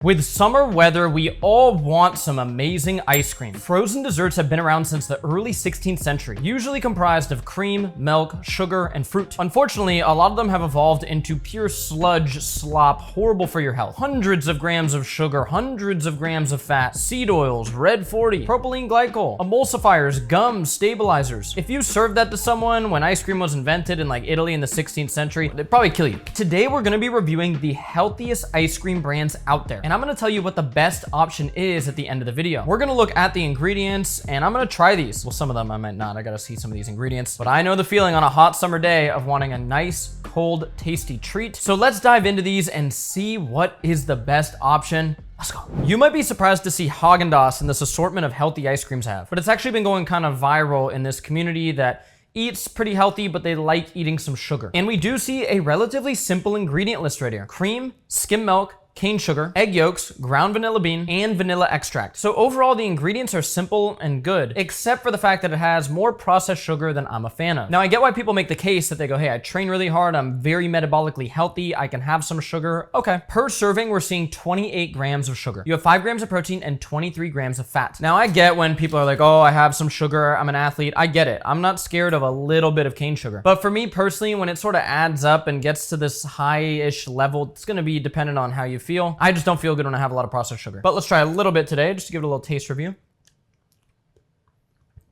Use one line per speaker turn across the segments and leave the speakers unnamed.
With summer weather, we all want some amazing ice cream. Frozen desserts have been around since the early 16th century, usually comprised of cream, milk, sugar, and fruit. Unfortunately, a lot of them have evolved into pure sludge, slop, horrible for your health. Hundreds of grams of sugar, hundreds of grams of fat, seed oils, red 40, propylene glycol, emulsifiers, gums, stabilizers. If you served that to someone when ice cream was invented in like Italy in the 16th century, they'd probably kill you. Today, we're gonna be reviewing the healthiest ice cream brands out there. And I'm gonna tell you what the best option is at the end of the video. We're gonna look at the ingredients and I'm gonna try these. Well, some of them I might not. I gotta see some of these ingredients. But I know the feeling on a hot summer day of wanting a nice, cold, tasty treat. So let's dive into these and see what is the best option. Let's go. You might be surprised to see Haagen-Dazs in this assortment of healthy ice creams have. But it's actually been going kind of viral in this community that eats pretty healthy, but they like eating some sugar. And we do see a relatively simple ingredient list right here. Cream, skim milk, cane sugar, egg yolks, ground vanilla bean, and vanilla extract. So overall, the ingredients are simple and good, except for the fact that it has more processed sugar than I'm a fan of. Now, I get why people make the case that they go, hey, I train really hard, I'm very metabolically healthy, I can have some sugar. Okay. Per serving, we're seeing 28 grams of sugar. You have 5 grams of protein and 23 grams of fat. Now, I get when people are like, oh, I have some sugar, I'm an athlete. I get it. I'm not scared of a little bit of cane sugar. But for me personally, when it sort of adds up and gets to this high-ish level, it's gonna be dependent on how you feel. I just don't feel good when I have a lot of processed sugar. But let's try a little bit today, just to give it a little taste review.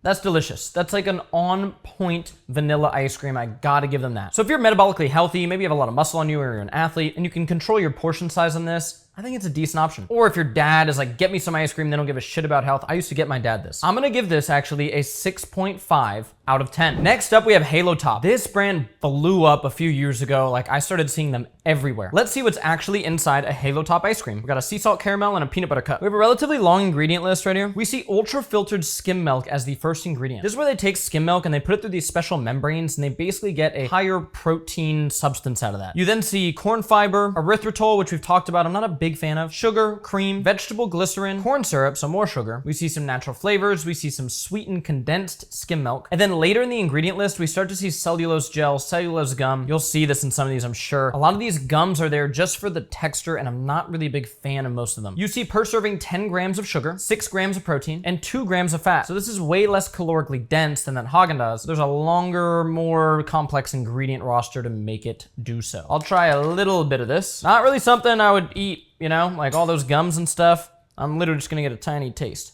That's delicious. That's like an on-point vanilla ice cream. I gotta give them that. So if you're metabolically healthy, maybe you have a lot of muscle on you or you're an athlete, and you can control your portion size on this, I think it's a decent option. Or if your dad is like, get me some ice cream, they don't give a shit about health. I used to get my dad this. I'm gonna give this actually a 6.5 out of 10. Next up, we have Halo Top. This brand blew up a few years ago. Like I started seeing them everywhere. Let's see what's actually inside a Halo Top ice cream. We got a sea salt caramel and a peanut butter cup. We have a relatively long ingredient list right here. We see ultra filtered skim milk as the first ingredient. This is where they take skim milk and they put it through these special membranes and they basically get a higher protein substance out of that. You then see corn fiber, erythritol, which we've talked about. I'm not a big fan of. Sugar, cream, vegetable glycerin, corn syrup, so more sugar. We see some natural flavors. We see some sweetened condensed skim milk. And then later in the ingredient list, we start to see cellulose gel, cellulose gum. You'll see this in some of these, I'm sure. A lot of these gums are there just for the texture, and I'm not really a big fan of most of them. You see per serving 10 grams of sugar, 6 grams of protein, and 2 grams of fat. So this is way less calorically dense than that Haagen-Dazs. There's a longer, more complex ingredient roster to make it do so. I'll try a little bit of this. Not really something I would eat, you know, like all those gums and stuff. I'm literally just gonna get a tiny taste.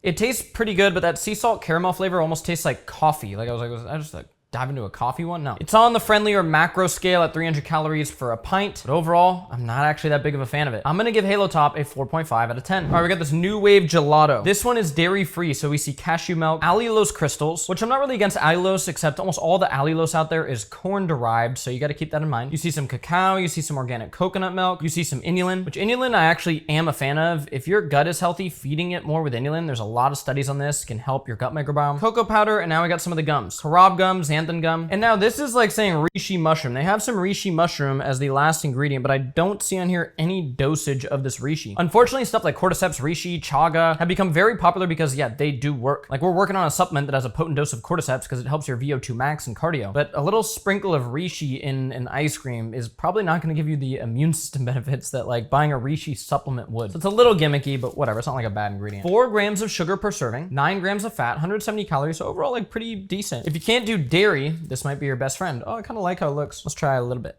It tastes pretty good, but that sea salt caramel flavor almost tastes like coffee. Like I just like dive into a coffee one? No. It's on the friendlier macro scale at 300 calories for a pint, but overall, I'm not actually that big of a fan of it. I'm gonna give Halo Top a 4.5 out of 10. All right, we got this new wave gelato. This one is dairy-free, so we see cashew milk, allulose crystals, which I'm not really against allulose, except almost all the allulose out there is corn-derived, so you gotta keep that in mind. You see some cacao, you see some organic coconut milk, you see some inulin, which inulin I actually am a fan of. If your gut is healthy, feeding it more with inulin, there's a lot of studies on this, can help your gut microbiome. Cocoa powder, and now we got some of the gums. Carob gums, gum. And now this is like saying reishi mushroom. They have some reishi mushroom as the last ingredient, but I don't see on here any dosage of this reishi. Unfortunately, stuff like cordyceps, reishi, chaga have become very popular because yeah, they do work. Like we're working on a supplement that has a potent dose of cordyceps because it helps your VO2 max and cardio. But a little sprinkle of reishi in an ice cream is probably not gonna give you the immune system benefits that like buying a reishi supplement would. So it's a little gimmicky, but whatever, it's not like a bad ingredient. 4 grams of sugar per serving, 9 grams of fat, 170 calories, so overall like pretty decent. If you can't do dairy, this might be your best friend. Oh, I kind of like how it looks. Let's try a little bit.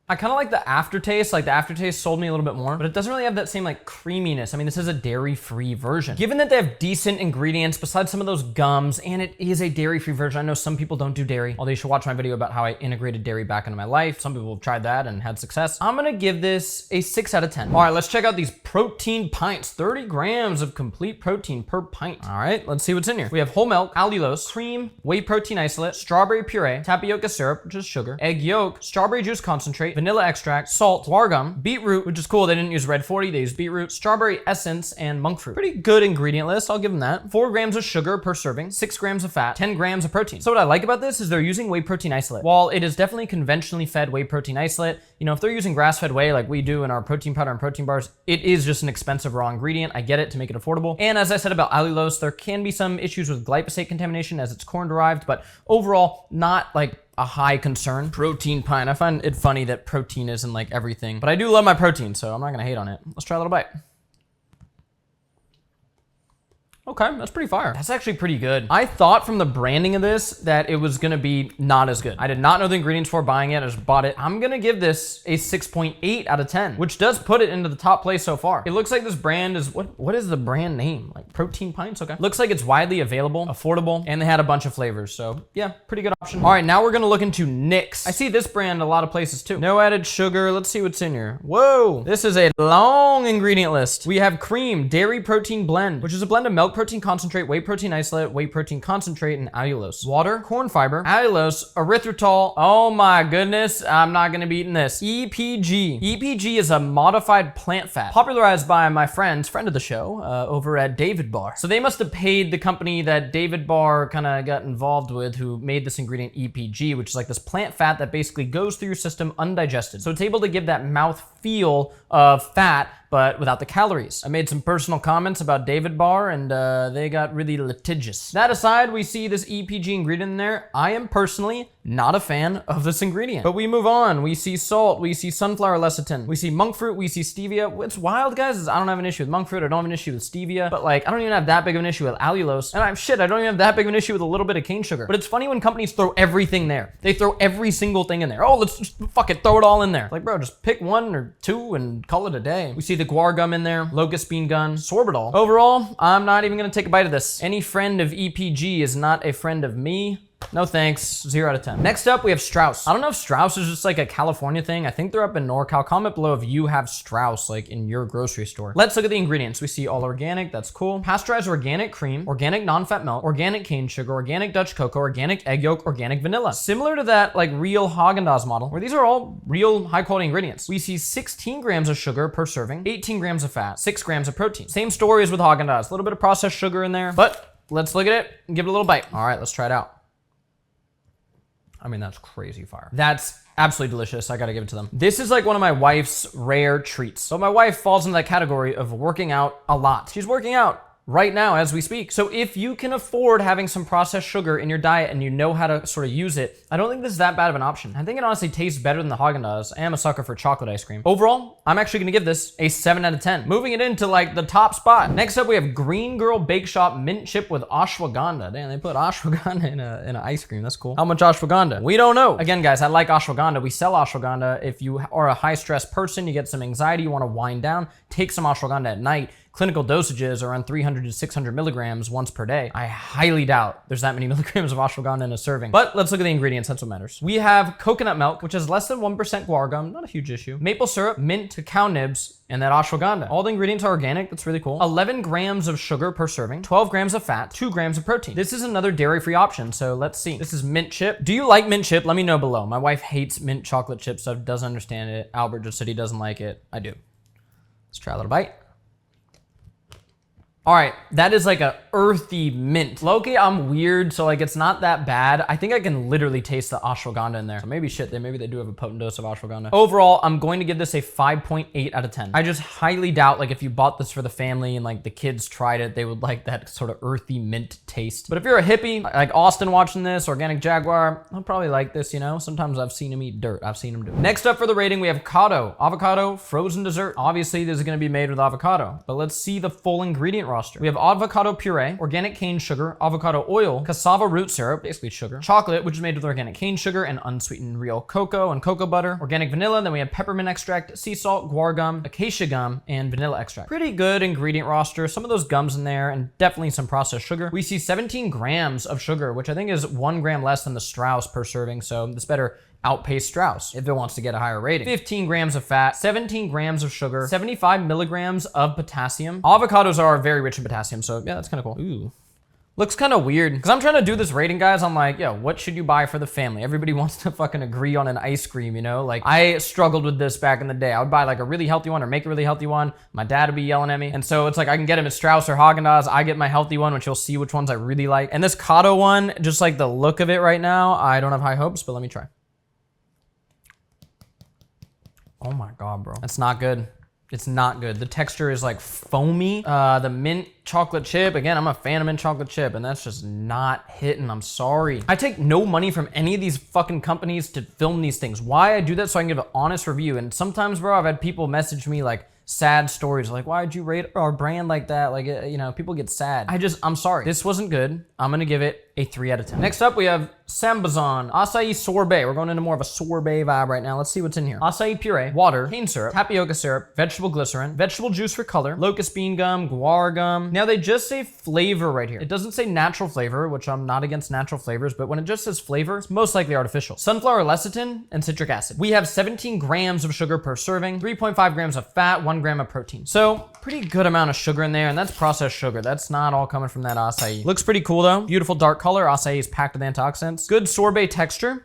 I kind of like the aftertaste. Like the aftertaste sold me a little bit more, but it doesn't really have that same like creaminess. I mean, this is a dairy-free version. Given that they have decent ingredients besides some of those gums, and it is a dairy-free version. I know some people don't do dairy, although you should watch my video about how I integrated dairy back into my life. Some people have tried that and had success. I'm gonna give this a 6 out of 10. All right, let's check out these protein pints. 30 grams of complete protein per pint. All right, let's see what's in here. We have whole milk, allulose, cream, whey protein isolate, strawberry puree, tapioca syrup, which is sugar, egg yolk, strawberry juice concentrate, vanilla extract, salt, guar gum, beetroot, which is cool. They didn't use red 40, they used beetroot, strawberry essence, and monk fruit. Pretty good ingredient list, I'll give them that. 4 grams of sugar per serving, 6 grams of fat, 10 grams of protein. So what I like about this is they're using whey protein isolate. While it is definitely conventionally fed whey protein isolate, you know, if they're using grass-fed whey like we do in our protein powder and protein bars, it is just an expensive raw ingredient. I get it to make it affordable. And as I said about allulose, there can be some issues with glyphosate contamination as it's corn derived, but overall not like a high concern. Protein pint. I find it funny that protein isn't like everything, but I do love my protein, so I'm not gonna hate on it. Let's try a little bite. Okay, that's pretty fire. That's actually pretty good. I thought from the branding of this that it was gonna be not as good. I did not know the ingredients before buying it. I just bought it. I'm gonna give this a 6.8 out of 10, which does put it into the top place so far. It looks like this brand is, what is the brand name? Like Protein Pints, okay. Looks like it's widely available, affordable, and they had a bunch of flavors. So yeah, pretty good option. All right, now we're gonna look into Nix. I see this brand a lot of places too. No added sugar. Let's see what's in here. Whoa, this is a long ingredient list. We have cream, dairy protein blend, which is a blend of milk protein concentrate, whey protein isolate, whey protein concentrate, and allulose. Water, corn fiber, allulose, erythritol. Oh my goodness, I'm not gonna be eating this. EPG. EPG is a modified plant fat, popularized by my friend of the show, over at David Bar. So they must have paid the company that David Bar kind of got involved with, who made this ingredient EPG, which is like this plant fat that basically goes through your system undigested. So it's able to give that mouth feel of fat, but without the calories. I made some personal comments about David Bar, and they got really litigious. That aside, we see this EPG ingredient in there. I am personally not a fan of this ingredient. But we move on. We see salt, we see sunflower lecithin, we see monk fruit, we see stevia. What's wild, guys, is I don't have an issue with monk fruit, I don't have an issue with stevia, but like, I don't even have that big of an issue with allulose. And I don't even have that big of an issue with a little bit of cane sugar. But it's funny when companies throw everything there. They throw every single thing in there. Oh, let's just fuck it, throw it all in there. Like, bro, just pick one or two and call it a day. We see the guar gum in there, locust bean gum, sorbitol. Overall, I'm not even gonna take a bite of this. Any friend of EPG is not a friend of me. No thanks, 0 out of 10. Next up, we have Strauss. I don't know if Strauss is just like a California thing. I think they're up in NorCal. Comment below if you have Strauss like in your grocery store. Let's look at the ingredients. We see all organic, that's cool. Pasteurized organic cream, organic non-fat milk, organic cane sugar, organic Dutch cocoa, organic egg yolk, organic vanilla. Similar to that like real Haagen-Dazs model, where these are all real high quality ingredients. We see 16 grams of sugar per serving, 18 grams of fat, 6 grams of protein. Same story as with Haagen-Dazs. A little bit of processed sugar in there, but let's look at it and give it a little bite. All right, let's try it out. I mean, that's crazy fire. That's absolutely delicious. I gotta give it to them. This is like one of my wife's rare treats. So my wife falls into that category of working out a lot. She's working out right now as we speak. So if you can afford having some processed sugar in your diet and you know how to sort of use it, I don't think this is that bad of an option. I think it honestly tastes better than the Haagen-Dazs. I am a sucker for chocolate ice cream. Overall, I'm actually gonna give this a 7 out of 10. Moving it into like the top spot. Next up, we have Green Girl Bake Shop mint chip with ashwagandha. Damn, they put ashwagandha in an ice cream. That's cool. How much ashwagandha? We don't know. Again, guys, I like ashwagandha. We sell ashwagandha. If you are a high stress person, you get some anxiety, you wanna wind down, take some ashwagandha at night. Clinical dosages are around 300 to 600 milligrams once per day. I highly doubt there's that many milligrams of ashwagandha in a serving. But let's look at the ingredients, that's what matters. We have coconut milk, which is less than 1% guar gum, not a huge issue. Maple syrup, mint, cacao nibs, and that ashwagandha. All the ingredients are organic, that's really cool. 11 grams of sugar per serving, 12 grams of fat, 2 grams of protein. This is another dairy-free option, so let's see. This is mint chip. Do you like mint chip? Let me know below. My wife hates mint chocolate chip stuff, doesn't understand it. Albert just said he doesn't like it. I do. Let's try a little bite. All right, that is like a earthy mint. Low-key, I'm weird, so like it's not that bad. I think I can literally taste the ashwagandha in there. So maybe maybe they do have a potent dose of ashwagandha. Overall, I'm going to give this a 5.8 out of 10. I just highly doubt like if you bought this for the family and like the kids tried it, they would like that sort of earthy mint taste. But if you're a hippie, like Austin watching this, Organic Jaguar, I'll probably like this, you know? Sometimes I've seen him eat dirt. I've seen him do it. Next up for the rating, we have Cado, avocado, frozen dessert. Obviously, this is gonna be made with avocado, but let's see the full ingredient roster. We have avocado puree, organic cane sugar, avocado oil, cassava root syrup, basically sugar, chocolate, which is made with organic cane sugar and unsweetened real cocoa and cocoa butter, organic vanilla, then we have peppermint extract, sea salt, guar gum, acacia gum, and vanilla extract. Pretty good ingredient roster. Some of those gums in there and definitely some processed sugar. We see 17 grams of sugar, which I think is 1 gram less than the Strauss per serving, so this better outpace Strauss if it wants to get a higher rating. 15 grams of fat, 17 grams of sugar, 75 milligrams of potassium. Avocados are very rich in potassium, so yeah, that's kind of cool. Ooh. Looks kind of weird, because I'm trying to do this rating, guys. I'm like, yo, what should you buy for the family? Everybody wants to fucking agree on an ice cream, you know? Like, I struggled with this back in the day. I would buy like a really healthy one or make a really healthy one. My dad would be yelling at me. And so it's like, I can get him at Strauss or Haagen-Dazs. I get my healthy one, which you'll see which ones I really like. And this Cado one, just like the look of it right now, I don't have high hopes, but let me try. Oh my God, bro. That's not good. It's not good. The texture is like foamy. The mint chocolate chip. Again, I'm a fan of mint chocolate chip, and that's just not hitting. I'm sorry. I take no money from any of these fucking companies to film these things. Why I do that? So I can give an honest review. And sometimes, bro, I've had people message me like sad stories like, why'd you rate our brand like that? Like, you know, people get sad. I'm sorry. This wasn't good. I'm gonna give it a 3 out of 10. Next up, we have Sambazon acai sorbet. We're going into more of a sorbet vibe right now. Let's see what's in here. Acai puree, water, cane syrup, tapioca syrup, vegetable glycerin, vegetable juice for color, locust bean gum, guar gum. Now they just say flavor right here. It doesn't say natural flavor, which I'm not against natural flavors, but when it just says flavor, it's most likely artificial. Sunflower lecithin and citric acid. We have 17 grams of sugar per serving, 3.5 grams of fat, 1 gram of protein. So pretty good amount of sugar in there, and that's processed sugar. That's not all coming from that acai. Looks pretty cool though. Beautiful dark color. Acai is packed with antioxidants. Good sorbet texture.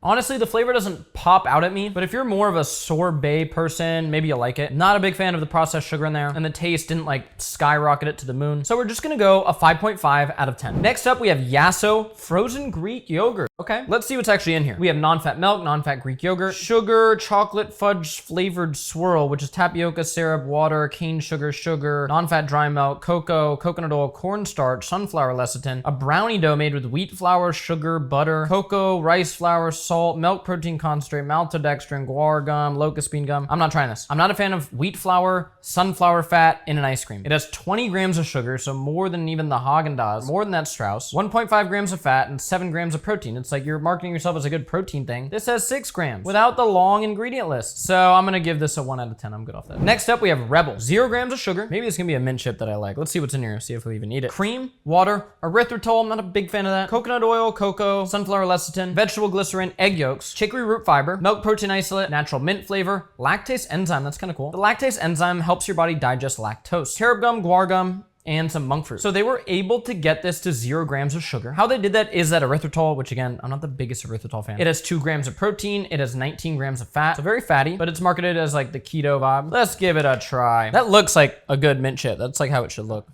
Honestly, the flavor doesn't pop out at me, but if you're more of a sorbet person, maybe you'll like it. Not a big fan of the processed sugar in there, and the taste didn't like skyrocket it to the moon. So we're just gonna go a 5.5 out of 10. Next up, we have Yasso frozen Greek yogurt. Okay, let's see what's actually in here. We have non-fat milk, non-fat Greek yogurt, sugar, chocolate fudge flavored swirl, which is tapioca syrup, water, cane sugar, non-fat dry milk, cocoa, coconut oil, cornstarch, sunflower lecithin, a brownie dough made with wheat flour, sugar, butter, cocoa, rice flour, salt, milk protein concentrate, maltodextrin, guar gum, locust bean gum. I'm not trying this. I'm not a fan of wheat flour, sunflower fat in an ice cream. It has 20 grams of sugar, so more than even the Haagen-Dazs, more than that Strauss, 1.5 grams of fat, and 7 grams of protein. It's like you're marketing yourself as a good protein thing. This has 6 grams without the long ingredient list. So I'm gonna give this a 1 out of 10. I'm good off that. Next up, we have Revo. 0 grams of sugar. Maybe it's gonna be a mint chip that I like. Let's see what's in here, see if we even need it. Cream, water, erythritol. I'm not a big fan of that. Coconut oil, cocoa, sunflower lecithin, vegetable glycerin, egg yolks, chicory root fiber, milk protein isolate, natural mint flavor, lactase enzyme. That's kind of cool. The lactase enzyme helps your body digest lactose. Carob gum, guar gum, and some monk fruit. So they were able to get this to 0 grams of sugar. How they did that is that erythritol, which again, I'm not the biggest erythritol fan. It has 2 grams of protein. It has 19 grams of fat. So very fatty, but it's marketed as like the keto vibe. Let's give it a try. That looks like a good mint chip. That's like how it should look.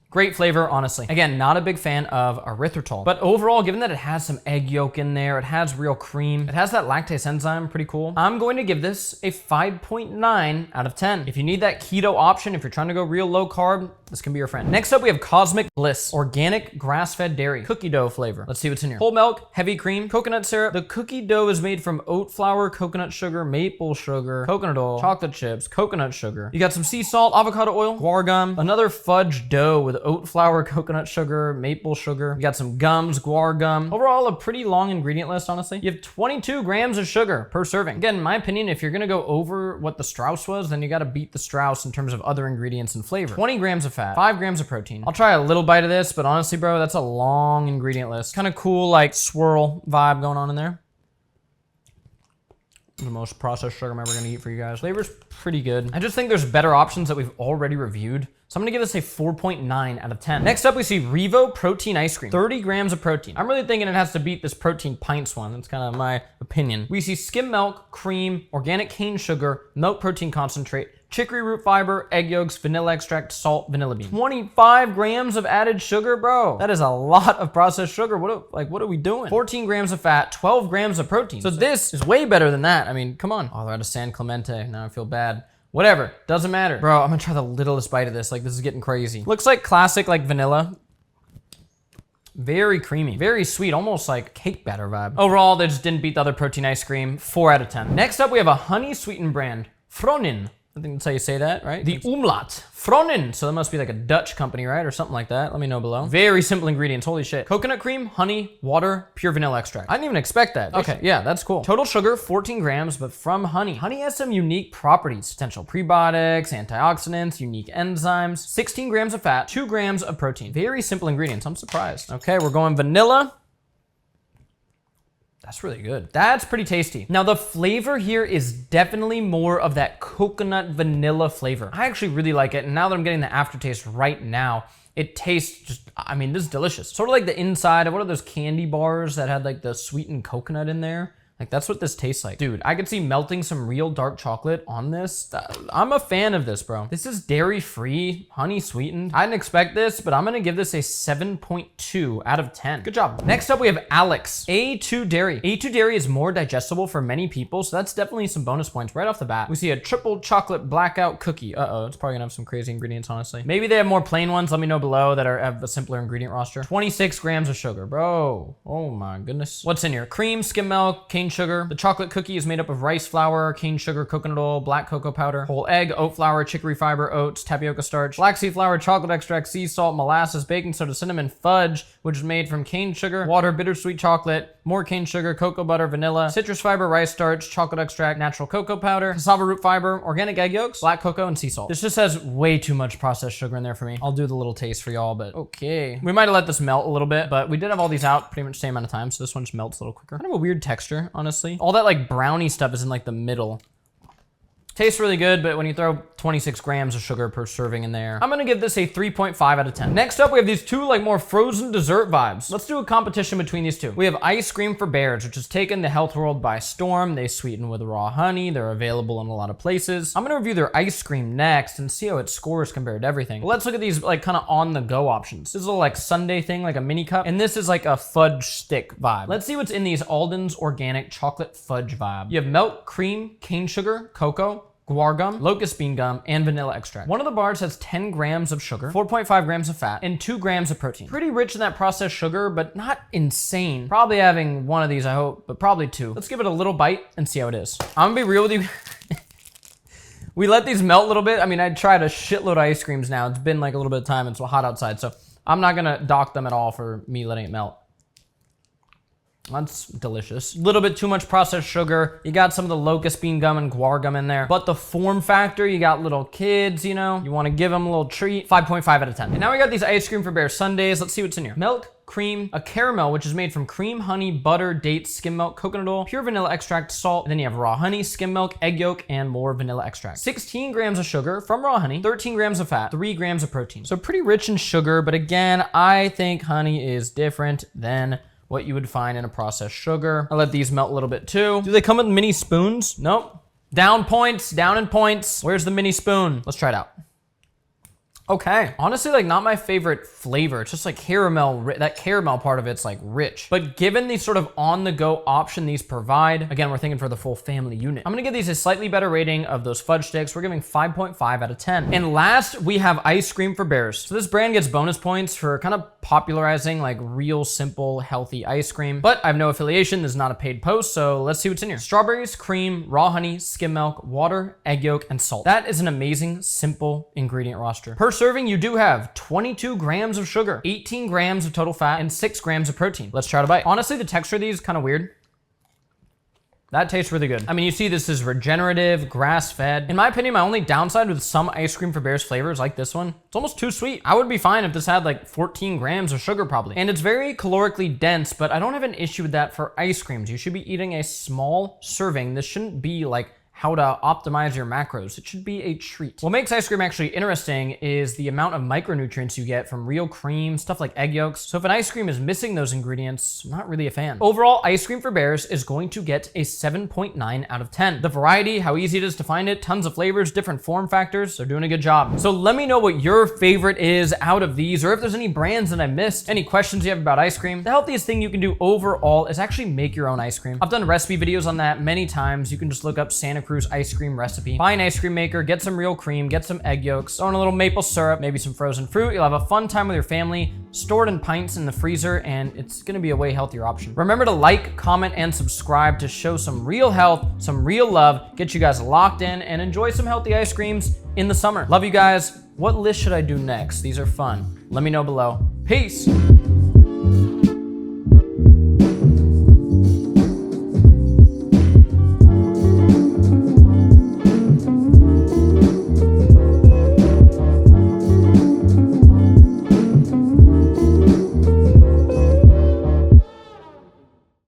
Great flavor, honestly. Again, not a big fan of erythritol, but overall, given that it has some egg yolk in there, it has real cream, it has that lactase enzyme, pretty cool. I'm going to give this a 5.9 out of 10. If you need that keto option, if you're trying to go real low carb, this can be your friend. Next up, we have Cosmic Bliss, organic grass-fed dairy, cookie dough flavor. Let's see what's in here. Whole milk, heavy cream, coconut syrup. The cookie dough is made from oat flour, coconut sugar, maple sugar, coconut oil, chocolate chips, coconut sugar. You got some sea salt, avocado oil, guar gum, another fudge dough with oat flour, coconut sugar, maple sugar. You got some gums, guar gum. Overall, a pretty long ingredient list, honestly. You have 22 grams of sugar per serving. Again, in my opinion, if you're gonna go over what the Strauss was, then you gotta beat the Strauss in terms of other ingredients and flavor. 20 grams of fat, 5 grams of protein. I'll try a little bite of this, but honestly, bro, that's a long ingredient list. Kind of cool, like swirl vibe going on in there. The most processed sugar I'm ever gonna eat for you guys. Flavor's pretty good. I just think there's better options that we've already reviewed. So I'm gonna give this a 4.9 out of 10. Next up, we see Revo protein ice cream. 30 grams of protein. I'm really thinking it has to beat this protein pints one. That's kind of my opinion. We see skim milk, cream, organic cane sugar, milk protein concentrate, chicory root fiber, egg yolks, vanilla extract, salt, vanilla bean. 25 grams of added sugar, bro. That is a lot of processed sugar. What are we doing? 14 grams of fat, 12 grams of protein. So this is way better than that. I mean, come on. Oh, they're out of San Clemente. Now I feel bad. Whatever, doesn't matter. Bro, I'm gonna try the littlest bite of this. Like, this is getting crazy. Looks like classic, like vanilla. Very creamy, very sweet, almost like cake batter vibe. Overall, they just didn't beat the other protein ice cream. 4 out of 10. Next up, we have a honey sweetened brand, Frönen. I think that's how you say that, right? The umlaut. Frönen. So that must be like a Dutch company, right? Or something like that. Let me know below. Very simple ingredients. Holy shit. Coconut cream, honey, water, pure vanilla extract. I didn't even expect that. Okay, yeah, that's cool. Total sugar, 14 grams, but from honey. Honey has some unique properties. Potential prebiotics, antioxidants, unique enzymes. 16 grams of fat, 2 grams of protein. Very simple ingredients. I'm surprised. Okay, we're going vanilla. That's really good. That's pretty tasty. Now the flavor here is definitely more of that coconut vanilla flavor. I actually really like it. And now that I'm getting the aftertaste right now, it tastes just, I mean, this is delicious. Sort of like the inside of, what are those candy bars that had like the sweetened coconut in there? Like, that's what this tastes like. Dude, I could see melting some real dark chocolate on this. I'm a fan of this, bro. This is dairy-free, honey sweetened. I didn't expect this, but I'm gonna give this a 7.2 out of 10. Good job. Next up, we have Alec's A2 Dairy. A2 Dairy is more digestible for many people, so that's definitely some bonus points right off the bat. We see a triple chocolate blackout cookie. Uh-oh, it's probably gonna have some crazy ingredients, honestly. Maybe they have more plain ones. Let me know below that have a simpler ingredient roster. 26 grams of sugar, bro. Oh my goodness. What's in here? Cream, skim milk, cane sugar. The chocolate cookie is made up of rice flour, cane sugar, coconut oil, black cocoa powder, whole egg, oat flour, chicory fiber, oats, tapioca starch, flaxseed flour, chocolate extract, sea salt, molasses, baking soda, cinnamon, fudge, which is made from cane sugar, water, bittersweet chocolate, more cane sugar, cocoa butter, vanilla, citrus fiber, rice starch, chocolate extract, natural cocoa powder, cassava root fiber, organic egg yolks, black cocoa, and sea salt. This just has way too much processed sugar in there for me. I'll do the little taste for y'all, but okay. We might have let this melt a little bit, but we did have all these out pretty much the same amount of time, so this one just melts a little quicker. Kind of a weird texture, honestly. All that like brownie stuff is in like the middle. Tastes really good, but when you throw 26 grams of sugar per serving in there, I'm gonna give this a 3.5 out of 10. Next up, we have these two like more frozen dessert vibes. Let's do a competition between these two. We have ice cream for bears, which has taken the health world by storm. They sweeten with raw honey. They're available in a lot of places. I'm gonna review their ice cream next and see how it scores compared to everything. But let's look at these like kind of on the go options. This is a like sundae thing, like a mini cup, and this is like a fudge stick vibe. Let's see what's in these Alden's organic chocolate fudge vibe. You have milk, cream, cane sugar, cocoa, guar gum, locust bean gum, and vanilla extract. One of the bars has 10 grams of sugar, 4.5 grams of fat, and 2 grams of protein. Pretty rich in that processed sugar, but not insane. Probably having one of these, I hope, but probably two. Let's give it a little bite and see how it is. I'm gonna be real with you. We let these melt a little bit. I mean, I tried a shitload of ice creams now. It's been like a little bit of time. It's hot outside, so I'm not gonna dock them at all for me letting it melt. That's delicious. A little bit too much processed sugar. You got some of the locust bean gum and guar gum in there. But the form factor, you got little kids, you know, you want to give them a little treat. 5.5 out of 10. And now we got these ice cream for bear sundaes. Let's see what's in here. Milk, cream, a caramel, which is made from cream, honey, butter, dates, skim milk, coconut oil, pure vanilla extract, salt, and then you have raw honey, skim milk, egg yolk, and more vanilla extract. 16 grams of sugar from raw honey, 13 grams of fat, 3 grams of protein. So pretty rich in sugar, but again, I think honey is different than what you would find in a processed sugar. I'll let these melt a little bit too. Do they come with mini spoons? Nope. Down points, down in points. Where's the mini spoon? Let's try it out. Okay, honestly, like not my favorite flavor. It's just like caramel, that caramel part of it's like rich. But given the sort of on-the-go option these provide, again, we're thinking for the full family unit. I'm gonna give these a slightly better rating of those fudge sticks. We're giving 5.5 out of 10. And last, we have ice cream for bears. So this brand gets bonus points for kind of popularizing like real simple, healthy ice cream. But I have no affiliation, this is not a paid post, so let's see what's in here. Strawberries, cream, raw honey, skim milk, water, egg yolk, and salt. That is an amazing, simple ingredient roster. Per serving, you do have 22 grams of sugar, 18 grams of total fat, and 6 grams of protein. Let's try to bite. Honestly, the texture of these is kind of weird. That tastes really good. I mean, you see this is regenerative, grass-fed. In my opinion, my only downside with some ice cream for bears flavors like this one, it's almost too sweet. I would be fine if this had like 14 grams of sugar probably. And it's very calorically dense, but I don't have an issue with that for ice creams. You should be eating a small serving. This shouldn't be like how to optimize your macros. It should be a treat. What makes ice cream actually interesting is the amount of micronutrients you get from real cream, stuff like egg yolks. So if an ice cream is missing those ingredients, I'm not really a fan. Overall, ice cream for bears is going to get a 7.9 out of 10. The variety, how easy it is to find it, tons of flavors, different form factors, they're doing a good job. So let me know what your favorite is out of these, or if there's any brands that I missed, any questions you have about ice cream. The healthiest thing you can do overall is actually make your own ice cream. I've done recipe videos on that many times. You can just look up Santa Cruz ice cream recipe. Buy an ice cream maker, get some real cream, get some egg yolks, throw in a little maple syrup, maybe some frozen fruit. You'll have a fun time with your family, stored in pints in the freezer, and it's gonna be a way healthier option. Remember to like, comment, and subscribe to show some real health, some real love, get you guys locked in, and enjoy some healthy ice creams in the summer. Love you guys. What list should I do next? These are fun. Let me know below. Peace.